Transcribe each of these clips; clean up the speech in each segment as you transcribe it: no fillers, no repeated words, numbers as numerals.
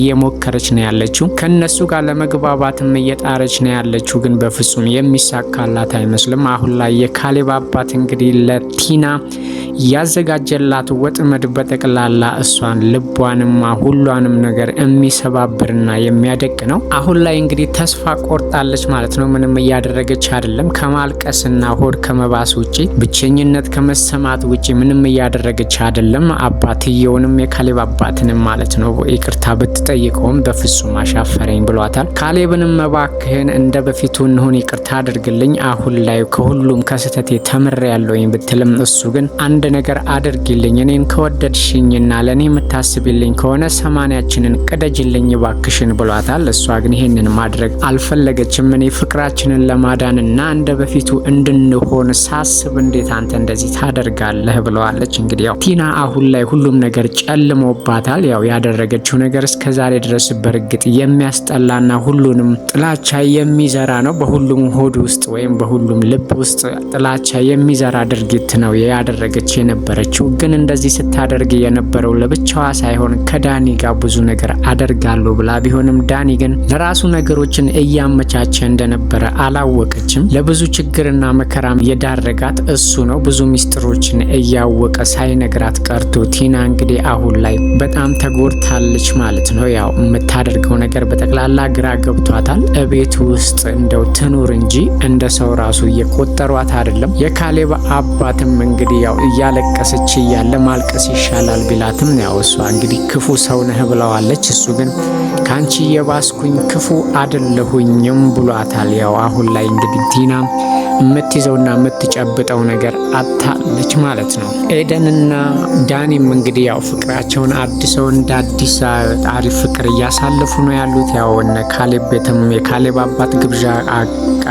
የሞከረች ነው ያለችው። ከነሱ ጋር ለመግባባትም እየጣረች ነው ያለችው፣ ግን በፍጹም የሚሳካላት አይመስልም። አሁን ላይ የካሌብ አባት እንግዲህ ለቲና ያዘጋጀላት ወጥመድ በጠቅላላ እሷን ልቧንም ሁሏንም ነገር የሚሰባብርና የሚያደቅ ነው። አሁን ላይ እንግዲህ ተስፋ ቆርጣለች ማለት ነው። ምንም እያደረገች አይደለም። ከማልቀስና ሆድ ከመባስ ውጪ፣ ብቸኝነት ከመሰማት ውጪ ምንም እያደረገች አይደለም። አባትየውንም የካሌብ አባትንም ማለት ነው ይቅርታ ብትጠይቀውም በፍጹም አሻፈረኝ ብሏታል። ካሌብንም እባክህን እንደ በፊቱ እንሁን፣ ይቅርታ አድርግልኝ፣ አሁን ላይ ከሁሉም ከስተቴ ተምሬያለሁኝ ብትልም እሱ ግን አንድ ነገር አድርጊልኝ፣ እኔን ከወደድሽኝና ለኔ የምታስብልኝ ከሆነ ሰማንያችንን ቅደጅልኝ ባክሽን ብሏታል። እሷ ግን ይሄንን ማድረግ አልፈለገችም። እኔ ፍቅራችንን ለማዳንና እንደ በፊቱ እንድንሆን ሳስብ እንዴት አንተ እንደዚህ ታደርጋለህ ብለዋለች። እንግዲህ ያው ቲና አሁን ላይ ሁሉም ነገር ጨልሞባታል። ያው ያደረገችው ነገር እስከዛሬ ድረስ በእርግጥ የሚያስጠላና ሁሉንም ጥላቻ የሚዘራ ነው። በሁሉም ሆድ ውስጥ ወይም በሁሉም ልብ ውስጥ ጥላቻ የሚዘራ ድርጊት ነው ያደረገች የነበረችው። ግን እንደዚህ ስታደርግ የነበረው ለብቻዋ ሳይሆን ከዳኒ ጋር ብዙ ነገር አደርጋለሁ ብላ ቢሆንም ዳኒ ግን ለራሱ ነገሮችን እያመቻቸ እንደነበረ አላወቀችም። ለብዙ ችግርና መከራም የዳረጋት እሱ ነው። ብዙ ሚስጥሮችን እያወቀ ሳይነግራት ቀርቶ ቲና እንግዲህ አሁን ላይ በጣም ተጎድታለች ማለት ነው። ያው የምታደርገው ነገር በጠቅላላ ግራ ገብቷታል። እቤት ውስጥ እንደው ትኑር እንጂ እንደ ሰው ራሱ እየቆጠሯት አይደለም። የካሌብ አባትም እንግዲህ ያው እያለቀሰች እያለ ማልቀስ ይሻላል ቢላትም ያው እሷ እንግዲህ ክፉ ሰው ነህ ብለዋለች። እሱ ግን ካንቺ የባስኩኝ ክፉ አይደለሁኝም ብሏታል። ያው አሁን ላይ እንግዲህ ቲና የምትይዘውና የምትጨብጠው ነገር አታለች ማለት ነው። ኤደንና ዳኒም እንግዲህ ያው ፍቅራቸውን አድሰው እንደ አዲስ አሪፍ ፍቅር እያሳለፉ ነው ያሉት። ያው እነ ካሌብ ቤትም የካሌብ አባት ግብዣ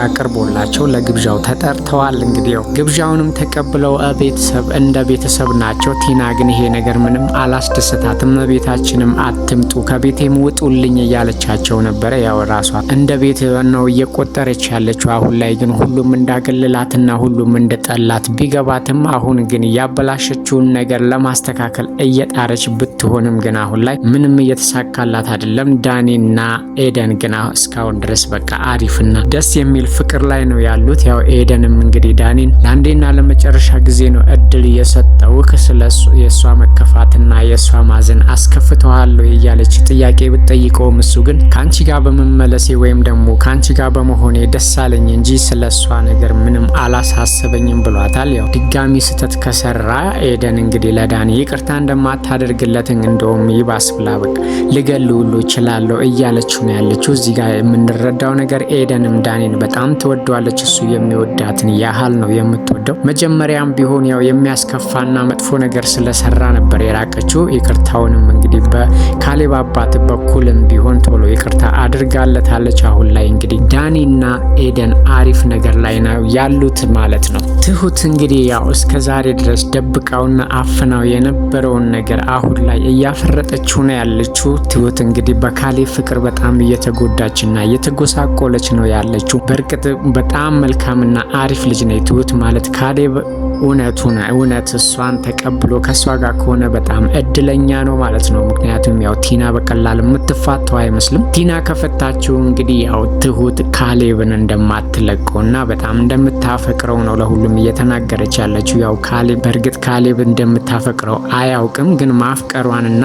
አቅርቦላቸው ለግብዣው ተጠርተዋል። እንግዲህ ያው ግብዣውንም ተቀብለው ቤተሰብ እንደ ቤተሰብ ናቸው። ቲና ግን ይሄ ነገር ምንም አላስደሰታትም። ቤታችንም አትምጡ፣ ከቤቴም ውጡልኝ እያለቻቸው ነበረ። ያው ራሷ እንደ ቤት ነው እየቆጠረች ያለችው። አሁን ላይ ግን ሁሉም እንዳገለላትና ሁሉም እንደጠላት ቢገባትም አሁን ግን ያበላሸችውን ነገር ለማስተካከል እየጣረች ብትሆንም ግን አሁን ላይ ምንም እየተሳካላት አይደለም። ዳኒና ኤደን ግን እስካሁን ድረስ በቃ አሪፍና ደስ የሚል ፍቅር ላይ ነው ያሉት። ያው ኤደንም እንግዲህ ዳኒን ለአንዴና ለመጨረሻ ጊዜ ነው እድል እየሰጠው ስለሱ የሷ መከፋትና የሷ ማዘን አስከፍተዋለሁ እያለች ጥያቄ ብትጠይቀውም እሱ ግን ካንቺ ጋር በመመለሴ ወይም ደግሞ ካንቺ ጋር በመሆኔ ደስ አለኝ እንጂ ስለሷ ነገር ምንም አላሳሰበኝም ብሏታል። ያው ድጋሚ ስተት ከሰራ ኤደን እንግዲህ ለዳኒ ይቅርታ እንደማታደርግለት እንደውም ይባስ ብላ በቃ ልገል ሁሉ እችላለሁ እያለችው ነው ያለችው። እዚህ ጋር የምንረዳው ነገር ኤደንም ዳኒን በጣም ትወደዋለች። እሱ የሚወዳትን ያህል ነው የምትወደው። መጀመሪያም ቢሆን ያው የሚያስከፋና መጥፎ ነገር ስለሰራ ነበር የራቀችው። ይቅርታውንም እንግዲህ በካሌብ አባት በኩልም ቢሆን ቶሎ ይቅርታ አድርጋለታለች። አሁን ላይ እንግዲህ ዳኒና ኤደን አሪፍ ነገር ላይ ነው ያሉት ማለት ነው። ትሁት እንግዲህ ያው እስከ ዛሬ ድረስ ደብቃውና አፍናው የነበረውን ነገር አሁን ላይ እያፈረጠችው ነው ያለችው። ትሁት እንግዲህ በካሌብ ፍቅር በጣም እየተጎዳችና እየተጎሳቆለች ነው ያለችው። በእርግጥ በጣም መልካምና አሪፍ ልጅ ነው ትሁት ማለት። ካሌብ እውነት እሷን ተቀብሎ ከሷ ጋር ከሆነ በጣም እድለኛ ነው ማለት ነው። ምክንያቱም ያው ቲና በቀላል የምትፋተው አይመስልም። ቲና ከፈታችው እንግዲህ ያው ትሁት ካሌብን እንደማትለቀውና በጣም እንደምታፈቅረው ነው ለሁሉም እየተናገረች ያለችው። ያው ካሌብ በእርግጥ ካሌብ እንደምታፈቅረው አያውቅም፣ ግን ማፍቀሯንና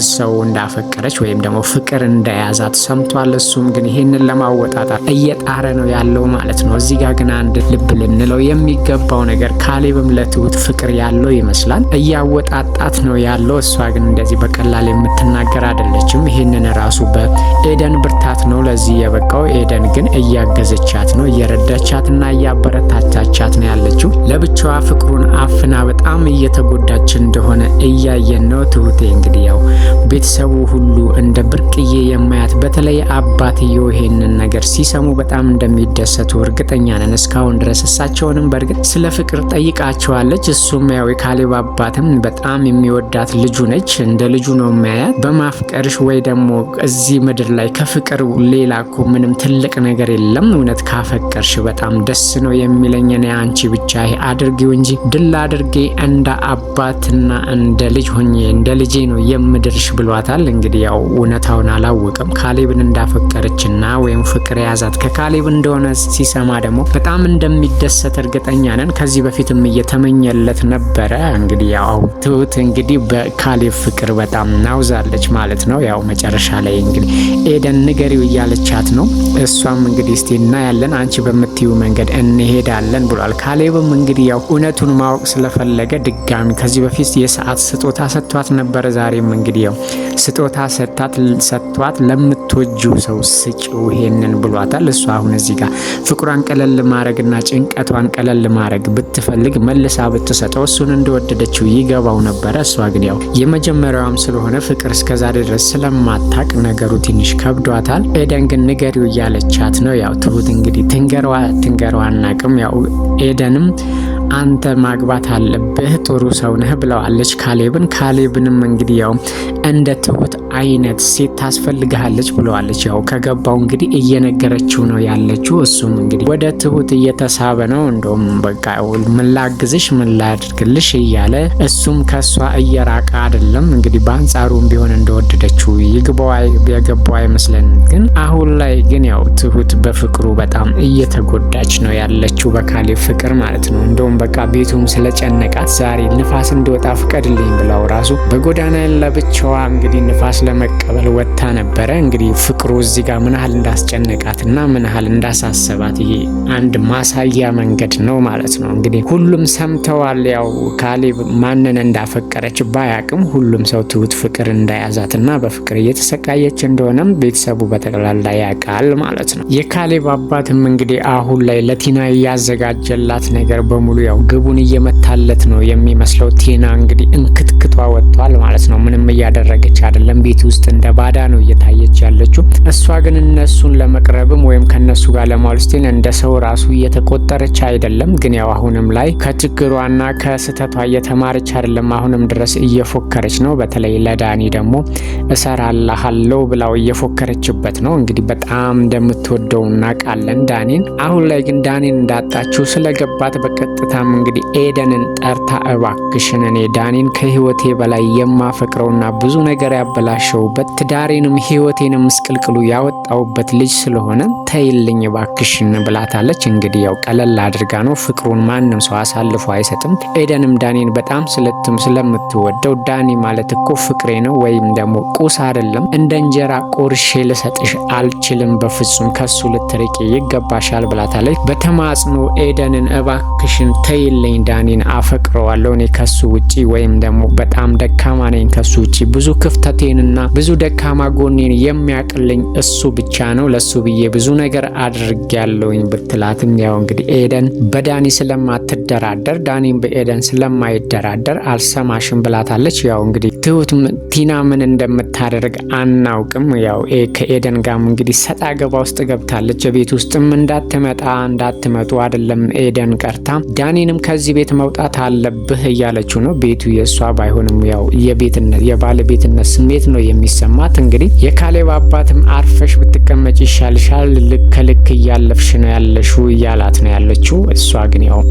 ሰው እንዳፈቀረች ወይም ደግሞ ፍቅር እንደያዛት ሰምቷል። እሱም ግን ይሄንን ለማወጣጣት እየጣረ ነው ያለው ማለት ነው። እዚህ ጋር ግን አንድ ልብ ልንለው የሚገባው ነገር ካሌብም ለትሁት ፍቅር ያለው ይመስላል፣ እያወጣጣት ነው ያለው። እሷ ግን እንደዚህ በቀላል የምትናገር አይደለችም። ይሄንን ራሱ በኤደን ብርታት ነው ለዚህ የበቃው። ኤደን ግን እያገዘቻት ነው፣ እየረዳቻትና እያበረታቻቻት ነው ያለችው። ለብቻዋ ፍቅሩን አፍና በጣም እየተጎዳች እንደሆነ እያየን ነው። ትሁቴ እንግዲህ ያው ቤተሰቡ ሁሉ እንደ ብርቅዬ የማያት በተለይ አባትየው ይሄንን ነገር ሲሰሙ በጣም እንደሚደሰቱ እርግጠኛ ነን። እስካሁን ድረስ እሳቸውንም በእርግጥ ስለ ፍቅር ጠይቃቸዋለች። እሱም ያው የካሌብ አባትም በጣም የሚወዳት ልጁ ነች፣ እንደ ልጁ ነው የሚያያት። በማፍቀርሽ ወይ ደግሞ እዚህ ምድር ላይ ከፍቅር ሌላ እኮ ምንም ትልቅ ነገር የለም። እውነት ካፈቀርሽ በጣም ደስ ነው የሚለኝ እኔ አንቺ ብቻ ይሄ አድርጊው እንጂ ድል አድርጌ እንደ አባትና እንደ ልጅ ሆኜ እንደ ልጄ ነው የምድርሽ ብሏታል። እንግዲህ ያው እውነታውን አላወቀም ካሌብን እንዳፈቀረችና ወይም ፍቅር የያዛት ከካሌብ እንደሆነ ሲሰማ ደግሞ በጣም እንደሚደሰት እርግጠኛ ነን። ከዚህ በፊትም እየተመኘለት ነበረ። እንግዲህ ያው ትሁት እንግዲህ በካሌብ ፍቅር በጣም ናውዛለች ማለት ነው። ያው መጨረሻ ላይ እንግዲህ ኤደን ንገሪው እያለቻት ነው። እሷም እንግዲህ እስቲ እናያለን አንቺ በምትዩ መንገድ እንሄዳለን ብሏል። ካሌብም እንግዲህ ያው እውነቱን ማወቅ ስለፈለገ ድጋሚ ከዚህ በፊት የሰዓት ስጦታ ሰጥቷት ነበረ። ዛሬም እንግዲህ ያው ስጦታ ሰጥቷት ለምትወጁ ሰው ስጪው ይሄንን ብሏታል። እሷ አሁን እዚህ ጋር ፍቅሯን ቀለል ማድረግና ጭንቀቷን ቀለል ማድረግ ብትፈልግ መልሳ ብትሰጠው እሱን እንደወደደችው ይገባው ነበረ። እሷ ግን ያው የመጀመሪያዋም ስለሆነ ፍቅር እስከዛሬ ድረስ ስለማታቅ ነገሩ ትንሽ ከብዷታል። ኤደን ግን ንገሪው እያለቻት ነው። ያው ትሁት እንግዲህ ትንገረዋ አናቅም። ያው ኤደንም አንተ ማግባት አለብህ ጥሩ ሰው ነህ ብለዋለች ካሌብንም እንግዲህ ያው እንደ ትሁት አይነት ሴት ታስፈልግሃለች ብለዋለች። ያው ከገባው እንግዲህ እየነገረችው ነው ያለችው። እሱም እንግዲህ ወደ ትሁት እየተሳበ ነው። እንደውም በቃ ምን ላግዝሽ ምን ላድርግልሽ እያለ እሱም ከሷ እየራቀ አይደለም። እንግዲህ በአንጻሩም ቢሆን እንደወደደችው የገባው አይመስለን። ግን አሁን ላይ ግን ያው ትሁት በፍቅሩ በጣም እየተጎዳች ነው ያለችው በካሌብ ፍቅር ማለት ነው። እንደውም በቃ ቤቱም ስለጨነቃት ዛሬ ንፋስ እንዲወጣ ፍቀድልኝ ብላው ራሱ በጎዳና ለብቻዋ እንግዲህ ንፋስ ለመቀበል ወጥታ ነበረ። እንግዲህ ፍቅሩ እዚህ ጋር ምን ያህል እንዳስጨነቃትና ምን ያህል እንዳሳሰባት ይሄ አንድ ማሳያ መንገድ ነው ማለት ነው። እንግዲህ ሁሉም ሰምተዋል። ያው ካሌብ ማንን እንዳፈቀረች ባያቅም ሁሉም ሰው ትሁት ፍቅር እንዳያዛትና በፍቅር እየተሰቃየች እንደሆነም ቤተሰቡ በጠቅላላ ያውቃል ማለት ነው። የካሌብ አባትም እንግዲህ አሁን ላይ ለቲና ያዘጋጀላት ነገር በሙሉ ያው ግቡን እየመታለት ነው የሚመስለው። ቲና እንግዲህ እንክትክቷ ወጥቷል ማለት ነው። ምንም እያደረገች አይደለም። ቤት ውስጥ እንደ ባዳ ነው እየታየች ያለችው። እሷ ግን እነሱን ለመቅረብም ወይም ከነሱ ጋር ለማዋል ስትል እንደ ሰው ራሱ እየተቆጠረች አይደለም። ግን ያው አሁንም ላይ ከችግሯና ከስህተቷ እየተማረች አይደለም። አሁንም ድረስ እየፎከረች ነው። በተለይ ለዳኒ ደግሞ እሰራለሁ ብላው እየፎከረችበት ነው። እንግዲህ በጣም እንደምትወደው እናውቃለን ዳኒን። አሁን ላይ ግን ዳኒን እንዳጣችው ስለገባት በቀጥታም እንግዲህ ኤደንን ጠርታ እባክሽን እኔ ዳኒን ከህይወቴ በላይ የማፈቅረውና ብዙ ነገር ያበላሸውበት ትዳሬንም ህይወቴንም ምስቅልቅሉ ያወጣውበት ልጅ ስለሆነ ተይልኝ እባክሽን ብላታለች። እንግዲህ ያው ቀለል አድርጋ ነው። ፍቅሩን ማንም ሰው አሳልፎ አይሰጥም። ኤደንም ዳኒን በጣም ስለምትወደው ዳኒ ማለት እኮ ፍቅሬ ነው ወይም ደግሞ ቁስ አይደለም፣ እንደ እንጀራ ቆርሼ ልሰጥሽ አልችልም፣ በፍጹም ከሱ ልትርቂ ይገባሻል ብላታለች። በተማጽኖ ኤደንን እባክሽን ተይልኝ ዳኒን አፈቅረዋለሁ እኔ ከሱ ውጪ ወይም ደግሞ በጣም ደካማ ነኝ ከሱ ውጪ ብዙ ክፍተቴንና ብዙ ደካማ ጎኔን የሚያቅልኝ እሱ ብቻ ነው፣ ለሱ ብዬ ብዙ ነገር አድርጌያለሁኝ ብትላትም ያው እንግዲህ ኤደን በዳኒ ስለማትደራደር ዳኒን በኤደን ስለማይደራደር አልሰማሽም ብላታለች። ያው እንግዲህ ትሁት ቲና ምን እንደምታደርግ አናውቅም። ያው ከኤደን ጋር እንግዲህ ሰጣ ገባ ውስጥ ገብታለች። ቤት ውስጥም እንዳትመጡ አይደለም ኤደን ቀርታ ዳኒንም ከዚህ ቤት መውጣት አለብህ እያለችው ነው። ቤቱ የእሷ ባይሆንም ያው የባለቤትነት ስሜት ነው የሚሰማት። እንግዲህ የካሌብ አባትም አርፈሽ ብትቀመጭ ይሻልሻል፣ ልክ ከልክ እያለፍሽ ነው ያለሽው እያላት ነው ያለችው። እሷ ግን ያው